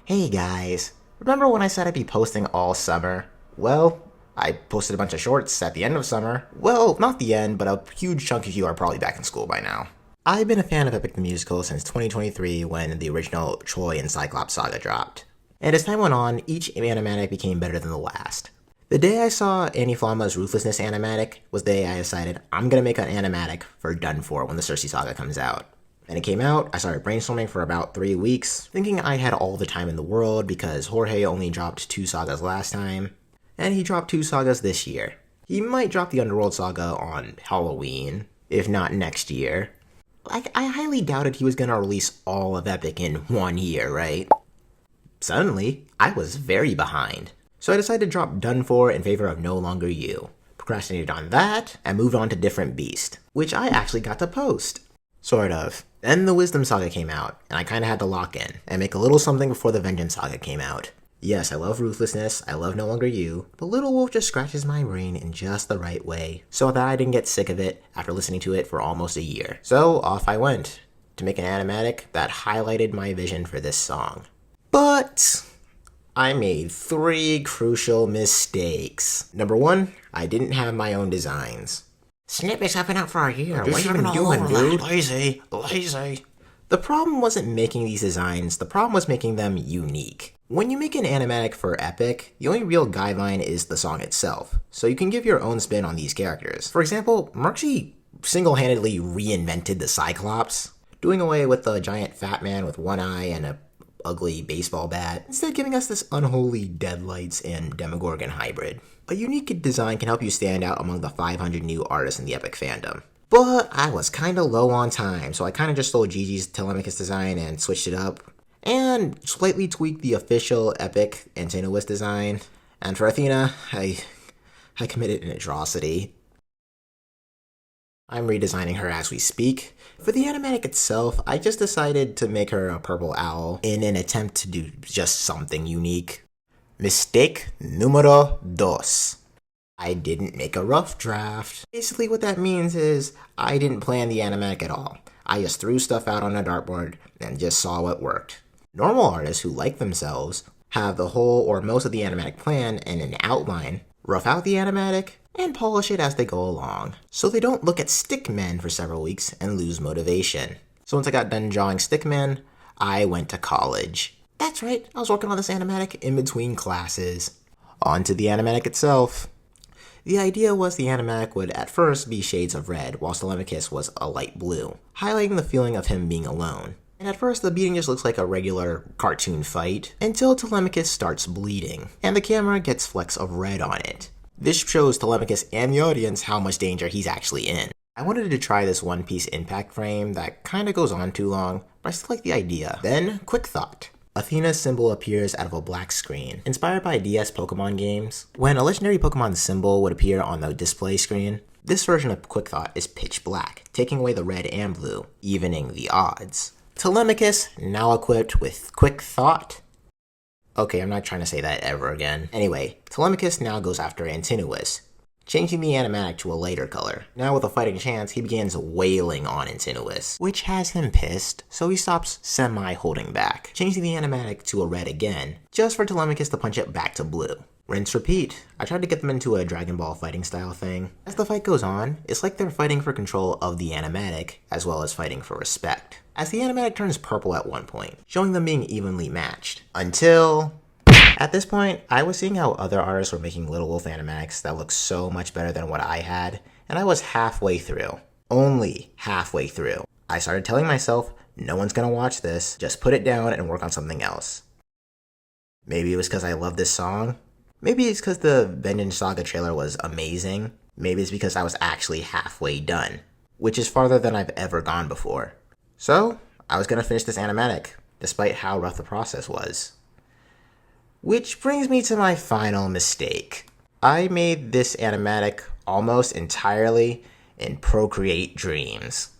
Hey guys, remember when I said I'd be posting all summer? Well, I posted a bunch of shorts at the end of summer. Well, not the end, but a huge chunk of you are probably back in school by now. I've been a fan of Epic the Musical since 2023 when the original Troy and Cyclops saga dropped. And as time went on, each animatic became better than the last. The day I saw Annie Flama's Ruthlessness animatic was the day I decided I'm gonna make an animatic for Done For when the Cersei saga comes out. And it came out, I started brainstorming for about 3 weeks, thinking I had all the time in the world because Jorge only dropped 2 sagas last time, and he dropped 2 sagas this year. He might drop the Underworld saga on Halloween, if not next year. I highly doubted he was gonna release all of Epic in 1 year, right? Suddenly, I was very behind. So I decided to drop Done For in favor of No Longer You. Procrastinated on that, and moved on to Different Beast, which I actually got to post. Sort of. Then the Wisdom Saga came out, and I kinda had to lock in, and make a little something before the Vengeance Saga came out. Yes, I love Ruthlessness, I love No Longer You, but Little Wolf just scratches my brain in just the right way, so that I didn't get sick of it after listening to it for almost a year. So off I went, to make an animatic that highlighted my vision for this song. But I made 3 crucial mistakes. Number 1, I didn't have my own designs. Snippets have been out for a year. What are you even doing, dude? Lazy. The problem wasn't making these designs, the problem was making them unique. When you make an animatic for Epic, the only real guideline is the song itself, so you can give your own spin on these characters. For example, Murksy single-handedly reinvented the Cyclops, doing away with the giant fat man with one eye and a ugly baseball bat, instead giving us this unholy Deadlights and Demogorgon hybrid. A unique design can help you stand out among the 500 new artists in the Epic fandom. But I was kinda low on time, so I kinda just stole Gigi's Telemachus design and switched it up, and slightly tweaked the official Epic Antinous design. And for Athena, I committed an atrocity. I'm redesigning her as we speak. For the animatic itself, I just decided to make her a purple owl in an attempt to do just something unique. Mistake numero dos. I didn't make a rough draft. Basically what that means is I didn't plan the animatic at all. I just threw stuff out on a dartboard and just saw what worked. Normal artists who like themselves have the whole or most of the animatic plan and an outline, rough out the animatic, and polish it as they go along, so they don't look at stickmen for several weeks and lose motivation. So once I got done drawing stickmen, I went to college. That's right, I was working on this animatic in between classes. On to the animatic itself. The idea was the animatic would at first be shades of red, whilst Telemachus was a light blue, highlighting the feeling of him being alone. And at first the beating just looks like a regular cartoon fight, until Telemachus starts bleeding, and the camera gets flecks of red on it. This shows Telemachus and the audience how much danger he's actually in. I wanted to try this one-piece impact frame that kinda goes on too long, but I still like the idea. Then, quick thought. Athena's symbol appears out of a black screen, inspired by DS Pokemon games. When a legendary Pokemon symbol would appear on the display screen, this version of Quick Thought is pitch black, taking away the red and blue, evening the odds. Telemachus, now equipped with Quick Thought. Okay, I'm not trying to say that ever again. Anyway, Telemachus now goes after Antinous, changing the animatic to a lighter color. Now with a fighting chance, he begins wailing on Antinous, which has him pissed, so he stops semi-holding back, changing the animatic to a red again, just for Telemachus to punch it back to blue. Rinse, repeat. I tried to get them into a Dragon Ball fighting style thing. As the fight goes on, it's like they're fighting for control of the animatic, as well as fighting for respect. As the animatic turns purple at one point, showing them being evenly matched. Until... At this point, I was seeing how other artists were making Little Wolf animatics that looked so much better than what I had, and I was halfway through. Only halfway through. I started telling myself, no one's gonna watch this, just put it down and work on something else. Maybe it was because I love this song. Maybe it's because the Vengeance Saga trailer was amazing. Maybe it's because I was actually halfway done, which is farther than I've ever gone before. So, I was gonna finish this animatic, despite how rough the process was. Which brings me to my final mistake. I made this animatic almost entirely in Procreate Dreams.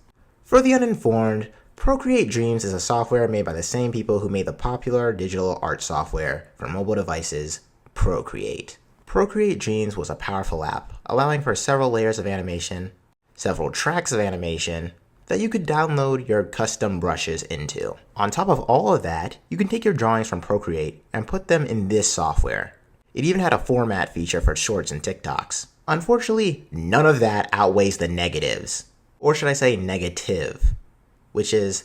For the uninformed, Procreate Dreams is a software made by the same people who made the popular digital art software for mobile devices, Procreate. Procreate Dreams was a powerful app, allowing for several layers of animation, several tracks of animation, that you could download your custom brushes into. On top of all of that, you can take your drawings from Procreate and put them in this software. It even had a format feature for shorts and TikToks. Unfortunately, none of that outweighs the negatives. Or should I say negative, which is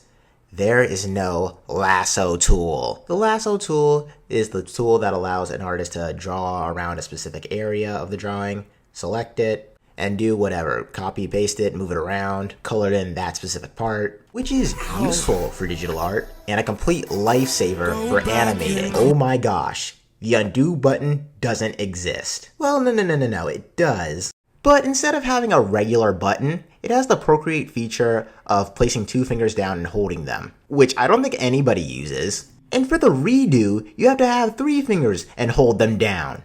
there is no lasso tool. The lasso tool is the tool that allows an artist to draw around a specific area of the drawing, select it, and do whatever. Copy, paste it, move it around, color in that specific part, which is useful for digital art and a complete lifesaver for animating. Oh my gosh, the undo button doesn't exist. Well, no, it does. But instead of having a regular button, it has the Procreate feature of placing 2 fingers down and holding them, which I don't think anybody uses. And for the redo, you have to have 3 fingers and hold them down.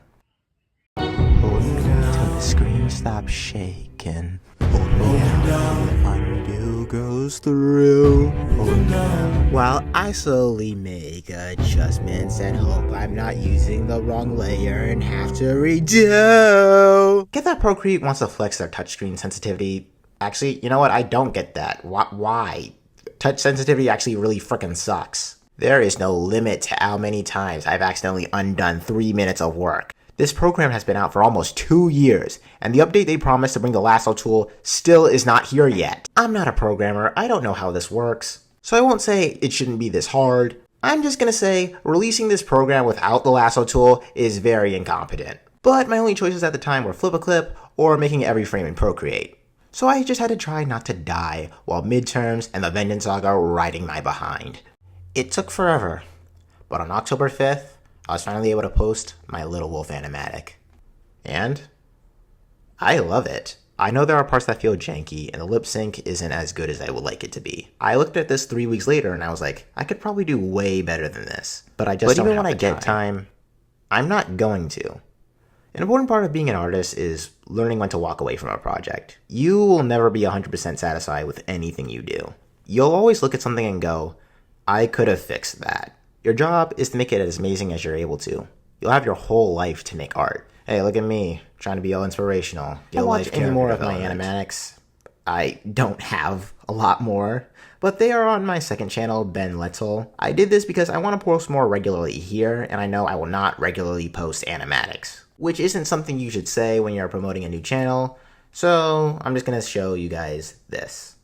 Hold me down till the screen stops shaking. Hold me down, undo goes through. Hold me down. While I slowly make adjustments and hope I'm not using the wrong layer and have to redo. Get that Procreate wants to flex their touchscreen sensitivity. Actually, you know what? I don't get that. Why? Touch sensitivity actually really frickin' sucks. There is no limit to how many times I've accidentally undone 3 minutes of work. This program has been out for almost 2 years, and the update they promised to bring the lasso tool still is not here yet. I'm not a programmer, I don't know how this works, so I won't say it shouldn't be this hard. I'm just gonna say releasing this program without the lasso tool is very incompetent. But my only choices at the time were Flip a Clip or making every frame in Procreate. So I just had to try not to die while midterms and the Vengeance Saga were riding my behind. It took forever, but on October 5th, I was finally able to post my Little Wolf animatic. And I love it. I know there are parts that feel janky and the lip sync isn't as good as I would like it to be. I looked at this 3 weeks later and I was like, I could probably do way better than this. But even when I get time, I'm not going to. An important part of being an artist is learning when to walk away from a project. You will never be 100% satisfied with anything you do. You'll always look at something and go, I could have fixed that. Your job is to make it as amazing as you're able to. You'll have your whole life to make art. Hey, look at me, trying to be all inspirational. Don't watch any more of my animatics. I don't have a lot more, but they are on my second channel, Ben Letzel. I did this because I want to post more regularly here, and I know I will not regularly post animatics, which isn't something you should say when you're promoting a new channel, so I'm just going to show you guys this.